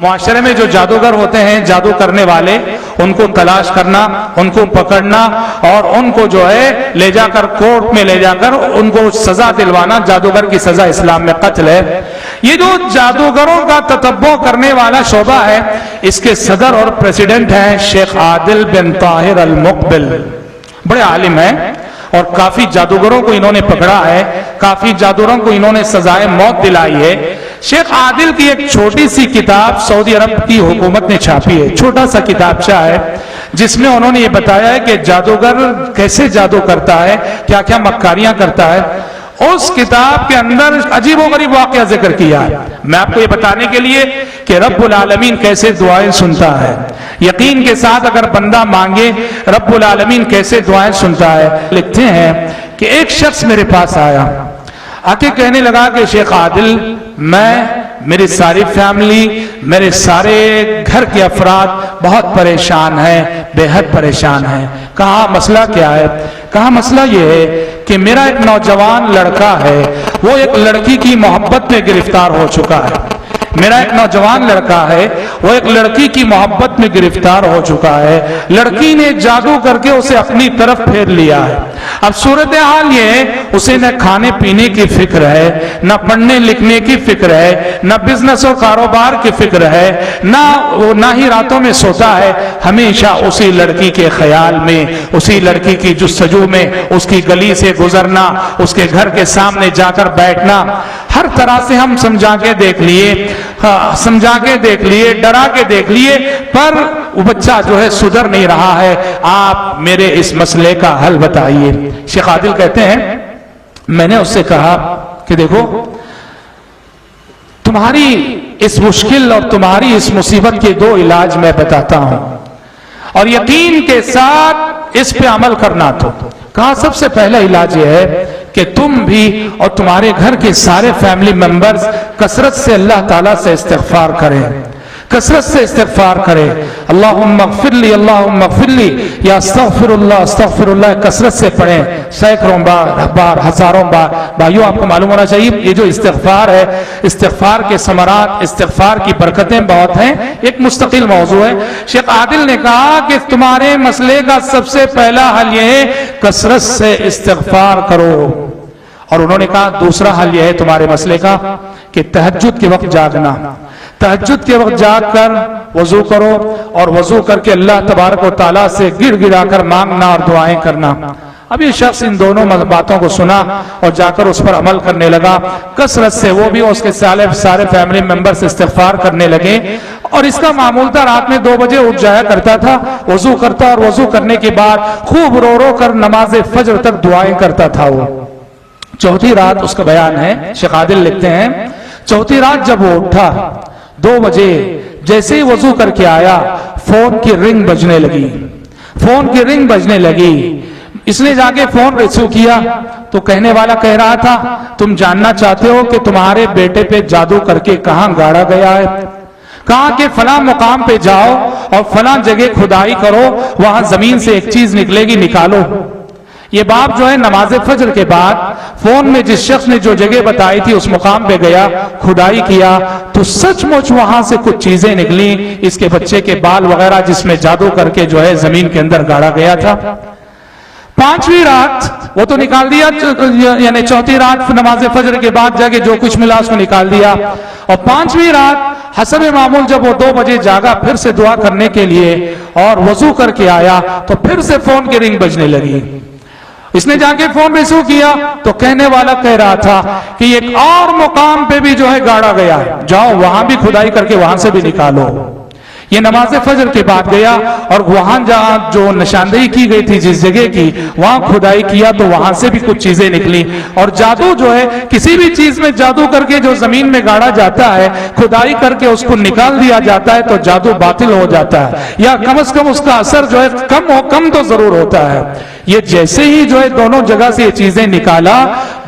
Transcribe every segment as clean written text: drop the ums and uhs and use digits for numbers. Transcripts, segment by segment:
मुआशरे में जो जादूगर होते हैं, जादू करने वाले, उनको तलाश करना, उनको पकड़ना और उनको जो है ले जाकर कोर्ट में ले जाकर उनको सजा दिलवाना। जादूगर की सजा इस्लाम में कत्ल है। ये जो जादूगरों का ततब्बो करने वाला शोबा है, इसके सदर और प्रेसिडेंट हैं शेख आदिल बिन ताहिर अल मुकबिल। बड़े आलिम हैं और काफी जादूगरों को इन्होंने पकड़ा है, काफी जादूगरों को इन्होंने सजाए मौत दिलाई है। शेख आदिल की एक छोटी सी किताब सऊदी अरब की हुकूमत ने छापी है, छोटा सा किताबचा है, जिसमें उन्होंने ये बताया है कि जादूगर कैसे जादू करता है, क्या क्या मक्कारियां करता है। उस किताब के अंदर अजीबोगरीब वाकया जिक्र किया है। मैं आपको ये बताने के लिए कि रब्बुल आलमीन कैसे दुआएं सुनता है, यकीन के साथ अगर बंदा मांगे रब्बुल आलमीन कैसे दुआएं सुनता है। लिखते हैं कि एक शख्स मेरे पास आया, आके कहने लगा कि शेख आदिल, मेरी सारी फैमिली, मेरे सारे घर के अफराद बहुत परेशान हैं, बेहद परेशान हैं। कहा मसला क्या है? कहा मसला ये है कि मेरा एक नौजवान लड़का है, वो एक लड़की की मोहब्बत में गिरफ्तार हो चुका है। मेरा एक नौजवान लड़का है, वो एक लड़की की मोहब्बत में गिरफ्तार हो चुका है। लड़की ने जादू करके उसे अपनी तरफ फेर लिया है। अब सूरत हाल ये है, उसे न खाने पीने की फिक्र है, न पढ़ने लिखने की फिक्र है, न बिजनेस और कारोबार की फिक्र है, ना ही रातों में सोता है। हमेशा उसी लड़की के ख्याल में, उसी लड़की की जुस्तजू में, उसकी गली से गुजरना, उसके घर के सामने जाकर बैठना। हर तरह से हम समझा के देख लिए, समझा के देख लिए, डरा के देख लिए, पर वो बच्चा जो है सुधर नहीं रहा है। आप मेरे इस मसले का हल बताइए। शेख आदिल कहते हैं, मैंने उससे कहा कि देखो, तुम्हारी इस मुश्किल और तुम्हारी इस मुसीबत के दो इलाज मैं बताता हूं और यकीन के साथ इस पे अमल करना। तो कहा सबसे पहला इलाज यह है कि तुम भी और तुम्हारे घर के सारे फैमिली मेंबर्स कसरत से अल्लाह ताला से इस्तिग़फ़ार करें, कसरत से इस्तिग़फ़ार करें। अल्लाहुम्मा ग़फ़िरली, अल्लाहुम्मा ग़फ़िरली, या अस्तग़फ़िरुल्लाह, अस्तग़फ़िरुल्लाह कसरत से पढ़ें, सैकड़ों बार, हजारों बार। भाइयों, आपको मालूम होना चाहिए ये जो इस्तिग़फ़ार है, इस्तिग़फ़ार के समरात, इस्तिग़फ़ार की बरकतें बहुत हैं, एक मुस्तकिल मौजू है। शेख आदिल ने कहा कि तुम्हारे मसले का सबसे पहला हल यह है कसरत से इस्तिग़फ़ार करो। और उन्होंने कहा दूसरा हल यह है तुम्हारे मसले का कि तहज्जुद के वक्त जागना, तहज्जुद के वक्त जागकर वजू करो और वजू करके अल्लाह तबारक व तआला से गिड़गिड़ाकर मांगना और दुआएं करना। अब ये शख्स इन दोनों बातों को सुना और जाकर उस पर अमल करने लगा। कसरत से वो भी उसके सारे फैमिली मेंबर्स इस्तिग़फ़ार करने लगे। और इसका मामूल था, रात में 2 बजे उठ जाया करता था, वजू करता और वजू करने के बाद खूब रो रो कर नमाज फज्र तक दुआएं करता था। वो चौथी रात उसका बयान है, शेख आदिल लिखते हैं, चौथी रात जब वो उठा 2 बजे, जैसे ही वजू करके आया, फोन की रिंग बजने लगी, फोन की रिंग बजने लगी। इसने जाके फोन रिसीव किया तो कहने वाला कह रहा था, तुम जानना चाहते हो कि तुम्हारे बेटे पे जादू करके कहां गाड़ा गया है? कहा कि फला मुकाम पे जाओ और फला जगह खुदाई करो, वहां जमीन से एक चीज निकलेगी, निकालो। ये बाप जो है नमाज फज्र के बाद फोन में जिस शख्स ने जो जगह बताई थी उस मुकाम पे गया, खुदाई किया तो सचमुच वहां से कुछ चीजें निकली, इसके बच्चे के बाल वगैरह जिसमें जादू करके जो है जमीन के अंदर गाड़ा गया था। 5वीं रात वो तो निकाल दिया, यानी चौथी रात नमाज फज्र के बाद जाके जो कुछ मिला उसको निकाल दिया। और 5वीं रात हसब मामूल जब वो 2 बजे जागा फिर से दुआ करने के लिए और वजू करके आया तो फिर से फोन की रिंग बजने लगी। इसने जाके फोन रिसीव किया तो कहने वाला कह रहा था कि एक और मुकाम पे भी जो है गाड़ा गया है, जाओ वहां भी खुदाई करके वहां से भी निकालो। ये नमाज फज्र के बाद गया और वहां जहां जो निशानदेही की गई थी जिस जगह की, वहां खुदाई किया तो वहां से भी कुछ चीजें निकली। और जादू जो है, किसी भी चीज में जादू करके जो जमीन में गाड़ा जाता है, खुदाई करके उसको निकाल दिया जाता है तो जादू बातिल हो जाता है, या कम से कम उसका असर जो है कम तो जरूर होता है। ये जैसे ही जो है दोनों जगह से ये चीजें निकाला,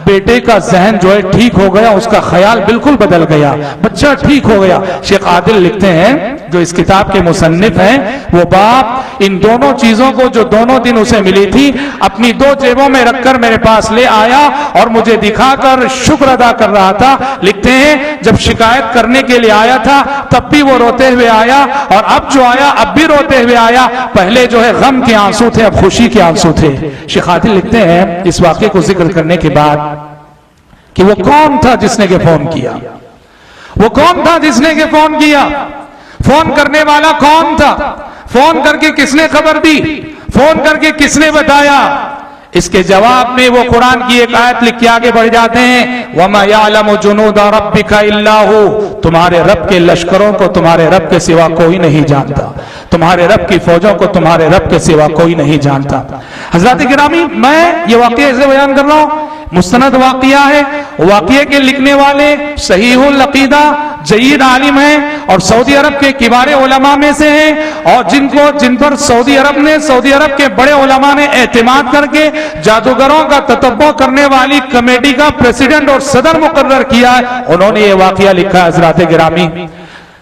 बेटे का जहन जो है ठीक हो गया, उसका ख्याल बिल्कुल बदल गया, बच्चा ठीक हो गया। शेख आदिल लिखते हैं जो इस किताब के मुसन्निफ हैं, वो बाप इन दोनों चीजों को जो दोनों दिन उसे मिली थी अपनी दो जेबों में रखकर मेरे पास ले आया और मुझे दिखाकर शुक्र अदा कर रहा था। लिखते हैं जब शिकायत करने के लिए आया था तब भी वो रोते हुए आया, और अब जो आया अब भी रोते हुए आया। पहले जो है गम के आंसू थे, अब खुशी के आंसू थे। शेख आदिल लिखते हैं इस वाक्य को जिक्र करने के बाद कि वो कौन था जिसने के फोन किया, वो कौन था जिसने के फोन किया, फोन करने वाला कौन था, फोन करके किसने खबर दी, फोन करके किसने बताया। इसके जवाब में वो कुरान की एक आयत लिख के आगे बढ़ जाते हैं, वमा यालमु जुनूदा रब्बिका इल्ला हु, तुम्हारे रब के लश्करों को तुम्हारे रब के सिवा कोई नहीं जानता, तुम्हारे रब की फौजों को तुम्हारे रब के सिवा कोई नहीं जानता। हजरत गिरामी, मैं ये वाकया ऐसे बयान कर रहा हूं, मुस्तनद वाकया है, वाकये के लिखने वाले सहीहुल अकीदा जयीद आलिम हैं और सऊदी अरब के किबारे उलमा में से हैं, और जिन पर सऊदी अरब के बड़े उलमा ने एतमाद करके जादूगरों का ततब्बो करने वाली कमेटी का प्रेसिडेंट और सदर मुकर्रर किया है, उन्होंने ये वाकया लिखा है। हजरत गिरामी,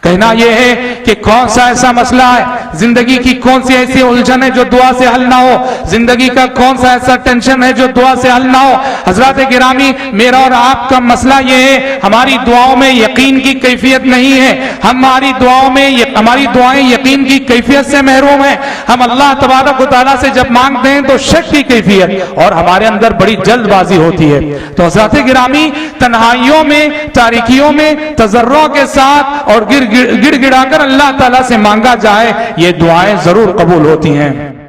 कहना यह है कि कौन सा ऐसा मसला है, जिंदगी की कौन सी ऐसी उलझन है जो दुआ से हल ना हो, जिंदगी का कौन सा ऐसा टेंशन है जो दुआ से हल ना हो। हजरत गिरामी, मेरा और आपका मसला यह है, हमारी दुआओं में यकीन की कैफियत नहीं है, हमारी दुआएं यकीन की कैफियत से महरूम है। हम अल्लाह तबारक व तआला से जब मांगते हैं तो शक की कैफियत, और हमारे अंदर बड़ी जल्दबाजी होती है। तो हजरत गिरामी, तन्हाइयों में, तारीकियों में तजर्रो के साथ और गिड़गिड़ाकर अल्लाह ताला से मांगा जाए, ये दुआएं जरूर कबूल होती हैं।